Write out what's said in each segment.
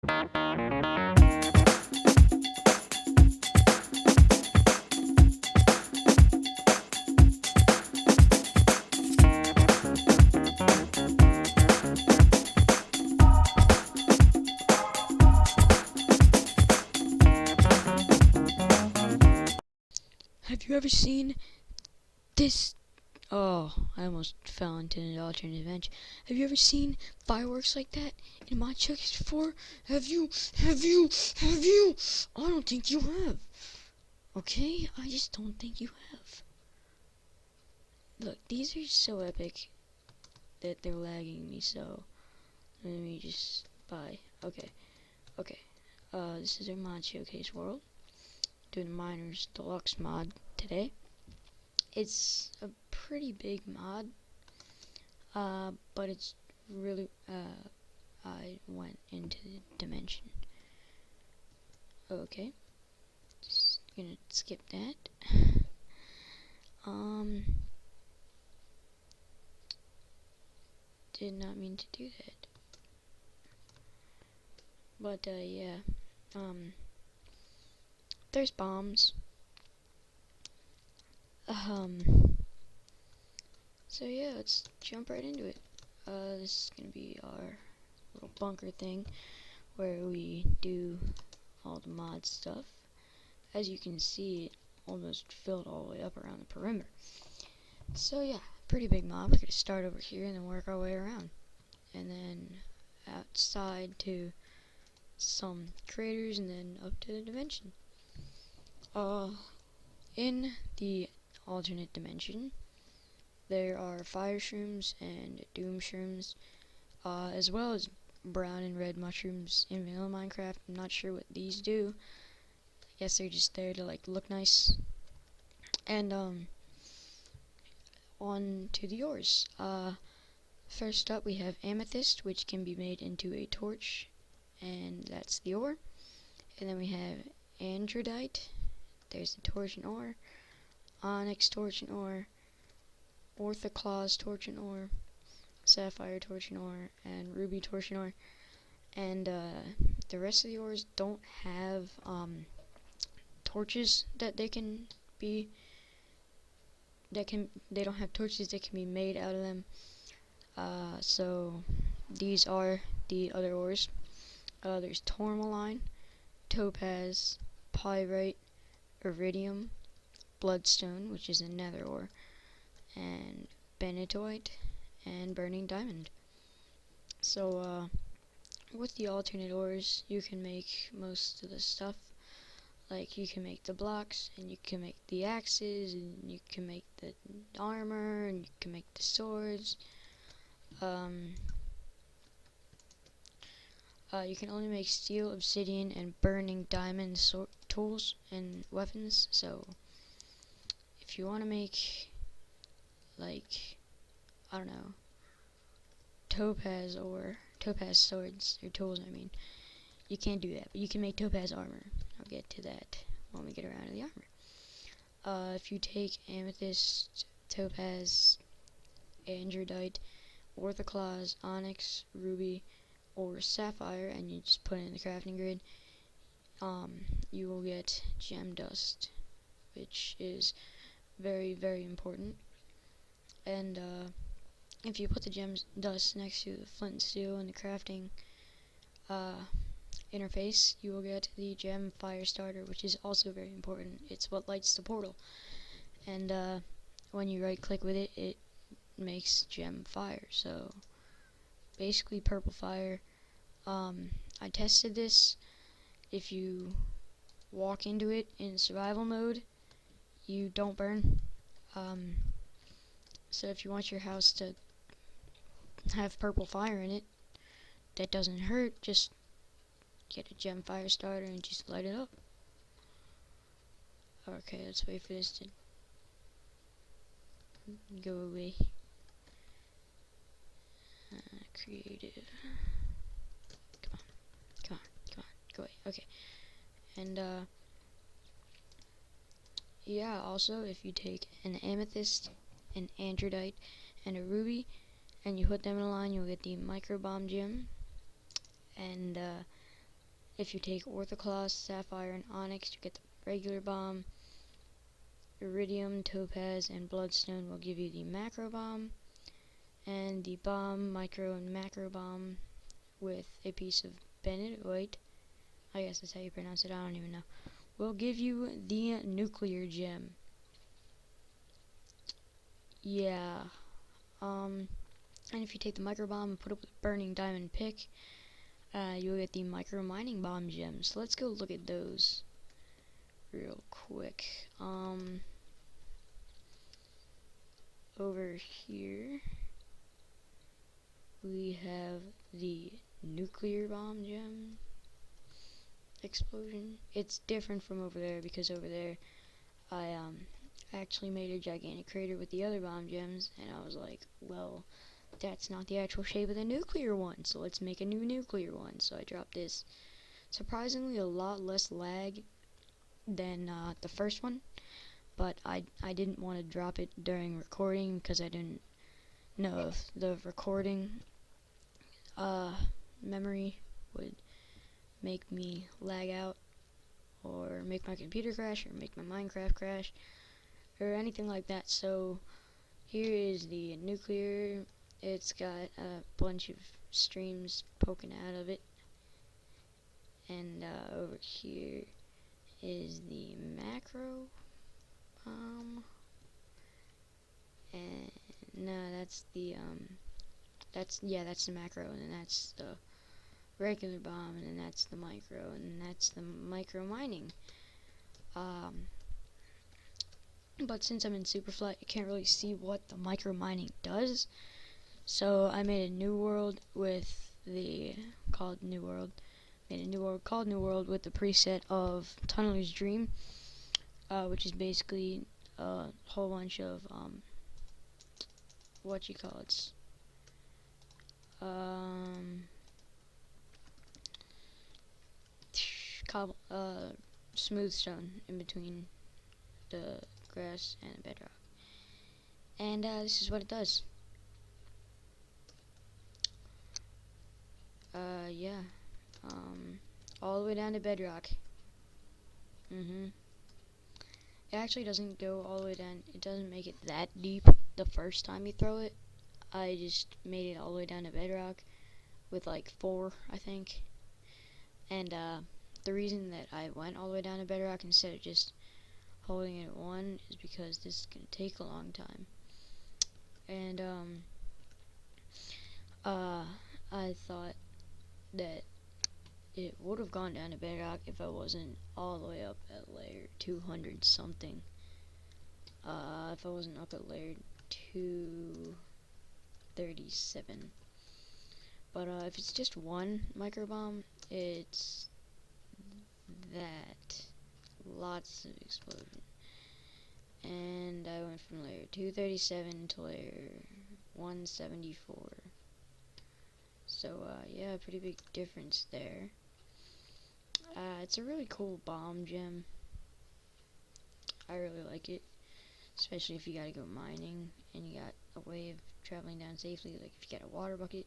Have you ever seen this? Oh, I almost fell into an alternate dimension. Have you ever seen fireworks like that in my checks before? Have you? Have you? I don't think you have. Okay? I just don't think you have. Look, these are so epic that they're lagging me, so let me just buy. Okay. Okay. This is our mod showcase world. Doing Miners Deluxe mod today. It's a pretty big mod, but it's really, I went into the dimension. Okay, just gonna skip that. Did not mean to do that. But, yeah, there's bombs. So yeah, let's jump right into it. This is gonna be our little bunker thing where we do all the mod stuff. As you can see, it almost filled all the way up around the perimeter. So yeah, pretty big mod. We're gonna start over here and then work our way around, and then outside to some craters, and then up to the dimension. In the alternate dimension, there are fire shrooms and doom shrooms, as well as brown and red mushrooms in vanilla Minecraft. I'm not sure what these do. I guess they're just there to like look nice. And on to the ores. First up we have amethyst, which can be made into a torch, and that's the ore. And then we have androdite. There's the torch and ore. Onyx torch and ore. Orthoclase torch and ore. Sapphire torch and ore, and ruby torch and ore. And the rest of the ores don't have torches that they can be. They don't have torches that can be made out of them. So these are the other ores. There's tourmaline, topaz, pyrite, iridium, bloodstone, which is a nether ore, and benitoite, and burning diamond. So with the alternate ores, you can make most of the stuff. Like, you can make the blocks, and you can make the axes, and you can make the armor, and you can make the swords. You can only make steel, obsidian, and burning diamond tools and weapons. So if you want to make, like, I don't know, topaz swords or tools, I mean, you can't do that, but you can make topaz armor. I'll get to that when we get around to the armor. If you take amethyst, topaz, androdite, orthoclase, onyx, ruby, or sapphire, and you just put it in the crafting grid, you will get gem dust, which is very, very important. And if you put the gem dust next to the flint and steel in the crafting interface, you will get the gem fire starter, which is also very important. It's what lights the portal, and when you right click with it, it makes gem fire. So basically purple fire. I tested this. If you walk into it in survival mode, you don't burn. So if you want your house to have purple fire in it that doesn't hurt, just get a gem fire starter and just light it up. Okay, let's wait for this to go away. Creative. Come on, go away. Okay. And yeah, also if you take an amethyst, an androdite, and a ruby, and you put them in a line, you'll get the micro bomb gem. And If you take orthoclase, sapphire, and onyx, you get the regular bomb. Iridium, topaz, and bloodstone will give you the macro bomb. And the bomb, micro, and macro bomb with a piece of benitoite, I guess that's how you pronounce it, I don't even know, will give you the nuclear gem. Yeah. And if you take the micro bomb and put it with a burning diamond pick, you'll get the micro mining bomb gem. So let's go look at those real quick. Over here we have the nuclear bomb gem explosion. It's different from over there because over there I actually made a gigantic crater with the other bomb gems, and I was like, well, that's not the actual shape of the nuclear one, so let's make a new nuclear one. So I dropped this. Surprisingly, a lot less lag than the first one, but I didn't want to drop it during recording because I didn't know if the recording memory would make me lag out or make my computer crash or make my Minecraft crash or anything like that. So here is the nuclear. It's got a bunch of streams poking out of it, and over here is the macro and no, that's the that's the macro, and then that's the regular bomb, and then that's the micro, and then that's the micro mining. But since I'm in Superflight, I can't really see what the micro mining does. So I made a new world with the called New World. Made a new world called New World with the preset of Tunneler's Dream, which is basically a whole bunch of what you call it, smooth stone in between the grass and bedrock. And this is what it does. Yeah. All the way down to bedrock. It actually doesn't go all the way down. It doesn't make it that deep the first time you throw it. I just made it all the way down to bedrock with like 4, I think. And the reason that I went all the way down to bedrock instead of just holding it at 1 is because this is gonna take a long time. And I thought that it would have gone down to bedrock if I wasn't all the way up at layer 200 something. If I wasn't up at layer 237. But if it's just one micro bomb, it's that. Lots of explosion. And I went from layer 237 to layer 174. So yeah, pretty big difference there. It's a really cool bomb gem. I really like it, especially if you gotta go mining and you got a way of traveling down safely. Like if you got a water bucket,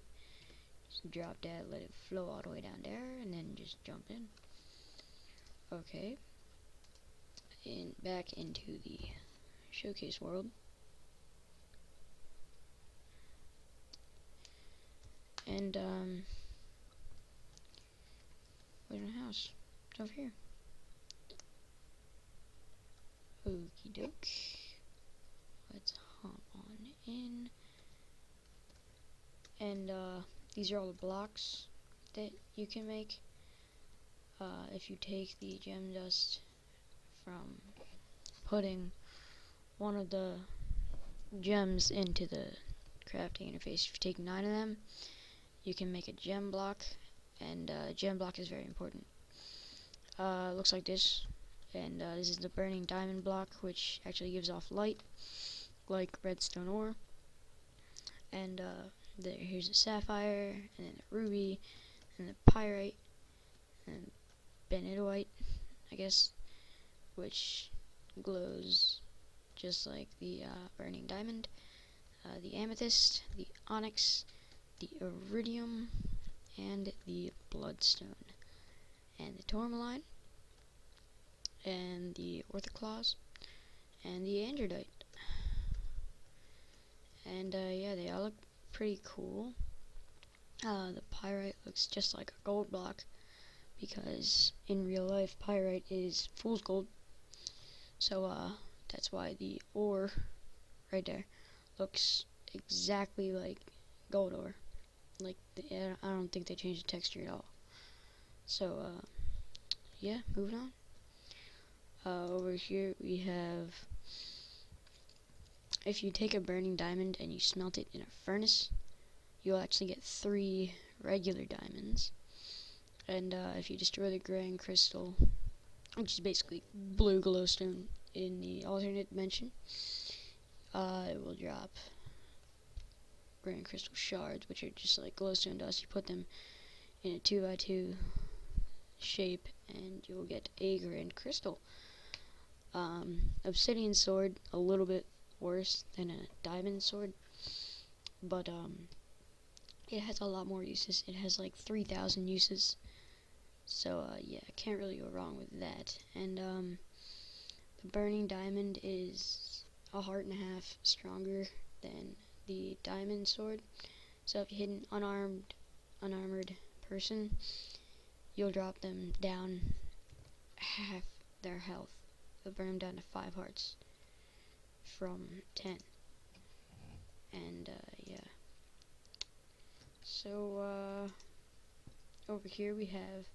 just drop that, let it flow all the way down there, and then just jump in. Okay, and back into the showcase world. And where's my house? It's over here. Okie doke. Let's hop on in. And these are all the blocks that you can make. If you take the gem dust from putting one of the gems into the crafting interface, if you take 9 of them, you can make a gem block, and gem block is very important. Looks like this, and this is the burning diamond block, which actually gives off light like redstone ore. And here's a sapphire, and then a ruby, and a pyrite, and benitoite, I guess, which glows just like the burning diamond, the amethyst, the onyx, the iridium, and the bloodstone. tourmaline, and the orthoclase, and the androdite. And yeah, they all look pretty cool. The pyrite looks just like a gold block, because in real life pyrite is fool's gold. So that's why the ore right there looks exactly like gold ore. Like, I don't think they changed the texture at all. So yeah, moving on. Over here we have, if you take a burning diamond and you smelt it in a furnace, you'll actually get 3 regular diamonds. And if you destroy the grand crystal, which is basically blue glowstone in the alternate dimension, it will drop grand crystal shards, which are just like glowstone dust. You put them in a 2x2 shape and you'll get a grand crystal. Obsidian sword, a little bit worse than a diamond sword, but it has a lot more uses. It has like 3,000 uses, so yeah, can't really go wrong with that. And the burning diamond is a heart and a half stronger than the diamond sword, so if you hit an unarmored person, you'll drop them down half their health. You'll burn them down to 5 hearts from 10. And yeah, so over here we have,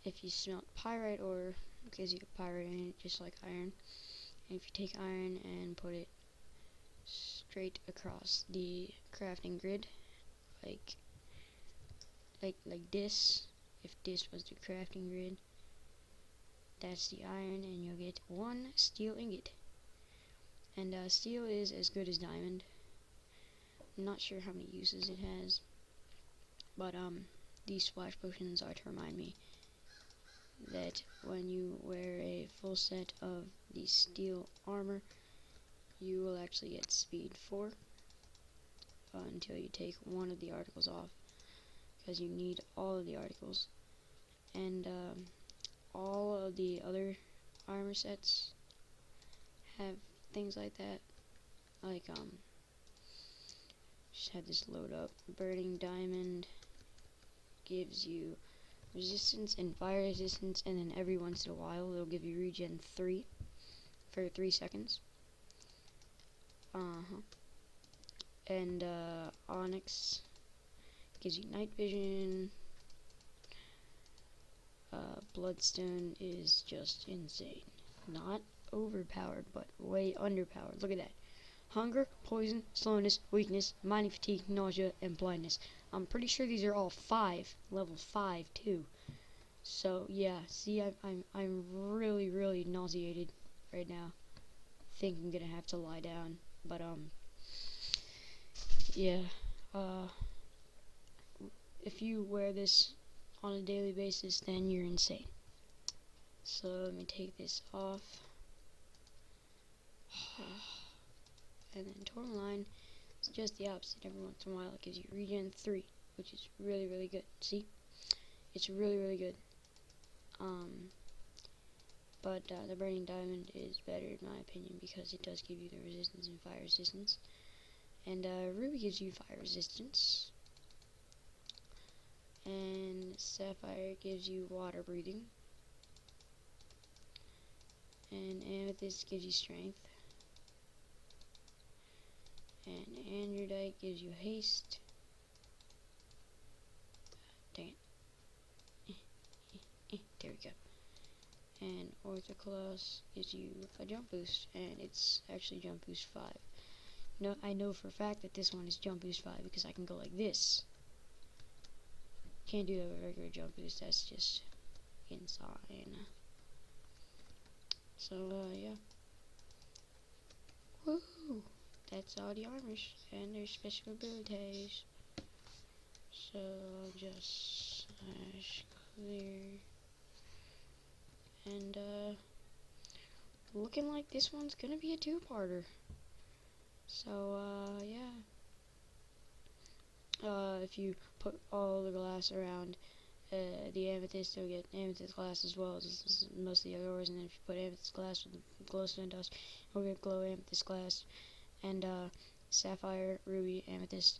if you smelt pyrite ore, it gives you pyrite in it just like iron. And if you take iron and put it straight across the crafting grid, like this, if this was the crafting grid, that's the iron, and you'll get 1 steel ingot. And steel is as good as diamond. I'm not sure how many uses it has, but these splash potions are to remind me that when you wear a full set of the steel armor, you will actually get speed 4 until you take one of the articles off, because you need all of the articles. And all of the other armor sets have things like that. Like just had this load up. Burning diamond gives you resistance and fire resistance, and then every once in a while it'll give you regen 3 for 3 seconds. And onyx gives you night vision. Bloodstone is just insane. Not overpowered, but way underpowered. Look at that. Hunger, poison, slowness, weakness, mining fatigue, nausea, and blindness. I'm pretty sure these are all 5, level 5 too. So yeah, see, I'm really nauseated right now. Think I'm gonna have to lie down, but yeah. If you wear this on a daily basis, then you're insane. So let me take this off. And then tourmaline is just the opposite. Every once in a while it gives you regen 3, which is really good. See? It's really good. But the burning diamond is better in my opinion, because it does give you the resistance and fire resistance. And ruby gives you fire resistance. And sapphire gives you water breathing. And amethyst gives you strength. And androdite gives you haste. Dang it. There we go. And orthoclase gives you a jump boost, and it's actually jump boost 5. No, I know for a fact that this one is jump boost 5 because I can go like this. Can't do that with regular jump boost, that's just insane. So yeah. Woo! That's all the armors and their special abilities. So I'll just clear. And looking like this one's gonna be a 2-parter. So yeah. If you put all the glass around the amethyst, you'll get amethyst glass as well as most of the other ores. And then if you put amethyst glass with glowstone dust, you'll get glow amethyst glass. And sapphire, ruby, amethyst,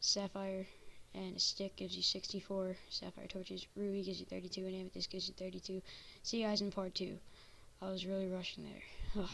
sapphire, and a stick gives you 64 sapphire torches. Ruby gives you 32, and amethyst gives you 32. See you guys in part 2. I was really rushing there.